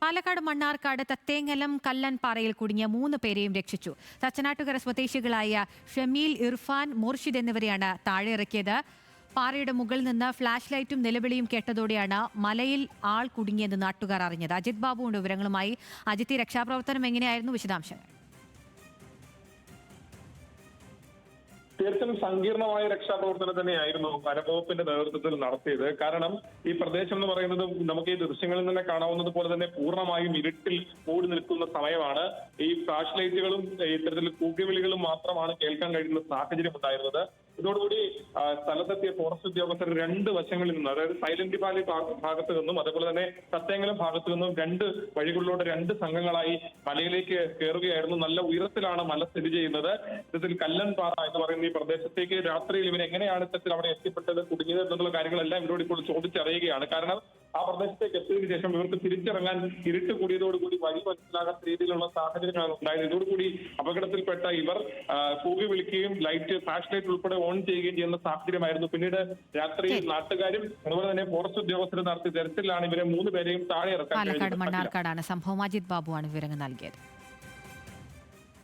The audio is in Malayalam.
പാലക്കാട് മണ്ണാർക്കാട് തത്തേങ്ങലം കല്ലൻപാറയിൽ കുടുങ്ങിയ 3 പേരെയും രക്ഷിച്ചു. തച്ചനാട്ടുകര സ്വദേശികളായ ഷമീൽ, ഇർഫാൻ, മുർഷിദ് എന്നിവരെയാണ് താഴെ ഇറക്കിയത്. പാറയുടെ മുകളിൽ നിന്ന് ഫ്ലാഷ് ലൈറ്റും നിലവിളിയും കേട്ടതോടെയാണ് മലയിൽ ആൾ കുടുങ്ങിയെന്ന് നാട്ടുകാർ അറിഞ്ഞത്. അജിത് ബാബുണ്ട് വിവരങ്ങളുമായി. അജിത്ത്, രക്ഷാപ്രവർത്തനം എങ്ങനെയായിരുന്നു? വിശദാംശങ്ങൾ. തീർച്ചയായും സങ്കീർണമായ രക്ഷാപ്രവർത്തനം തന്നെയായിരുന്നു വനംവകുപ്പിന്റെ നേതൃത്വത്തിൽ നടത്തിയത്. കാരണം ഈ പ്രദേശം എന്ന് പറയുന്നത് നമുക്ക് ഈ ദൃശ്യങ്ങളിൽ തന്നെ കാണാവുന്നത് പോലെ തന്നെ പൂർണ്ണമായും ഇരുട്ടിൽ മൂടി നിൽക്കുന്ന സമയമാണ്. ഈ ഫ്ലാഷ് ലൈറ്റുകളും ഇത്തരത്തിൽ കൂക്കിവിളികളും മാത്രമാണ് കേൾക്കാൻ കഴിയുന്ന സാഹചര്യം ഉണ്ടായിരുന്നത്. ഇതോടുകൂടി സ്ഥലത്തെത്തിയ ഫോറസ്റ്റ് ഉദ്യോഗസ്ഥർ 2 വശങ്ങളിൽ നിന്നും, അതായത് സൈലന്റ് വാലി ഭാഗത്ത് നിന്നും അതുപോലെ തന്നെ തത്തേങ്ങലം ഭാഗത്തു നിന്നും 2 വഴികളിലൂടെ 2 സംഘങ്ങളായി മലയിലേക്ക് കയറുകയായിരുന്നു. നല്ല ഉയരത്തിലാണ് മല സ്ഥിതി ചെയ്യുന്നത്. ഇത്തരത്തിൽ കല്ലൻപാറ എന്ന് പറയുന്ന ഈ പ്രദേശത്തേക്ക് രാത്രിയിൽ ഇവർ എങ്ങനെയാണ് ഇത്തരത്തിൽ അവിടെ എത്തിപ്പെട്ടത്, കുടുങ്ങിയത് എന്നുള്ള കാര്യങ്ങളെല്ലാം ഇവരോട് ഇപ്പോൾ ചോദിച്ചറിയുകയാണ്. കാരണം ആ പ്രദേശത്തേക്ക് എത്തിയതിനു ശേഷം ഇവർക്ക് തിരിച്ചിറങ്ങാൻ ഇരുട്ട് കൂടിയതോടുകൂടി വഴി മനസ്സിലാകാത്ത രീതിയിലുള്ള സാഹചര്യങ്ങളാണ് ഉണ്ടായത്. ഇതോടുകൂടി അപകടത്തിൽപ്പെട്ട ഇവർ കൂകി വിളിക്കുകയും ലൈറ്റ്, ഫ്ലാഷ് ലൈറ്റ് ഉൾപ്പെടെ ഓൺ ചെയ്യുകയും ചെയ്യുന്ന സാഹചര്യമായിരുന്നു. പിന്നീട് രാത്രിയിൽ നാട്ടുകാരും അതുപോലെ തന്നെ ഫോറസ്റ്റ് ഉദ്യോഗസ്ഥരും നടത്തിയ തെരച്ചിലാണ് ഇവരെ 3 പേരെയും താഴെ ഇറക്കാൻ കഴിഞ്ഞത്. പാലക്കാട് മണ്ണാർക്കാടാണ് സംഭവം. അജിത് ബാബുവാണ് വിവരങ്ങൾ നൽകിയത്.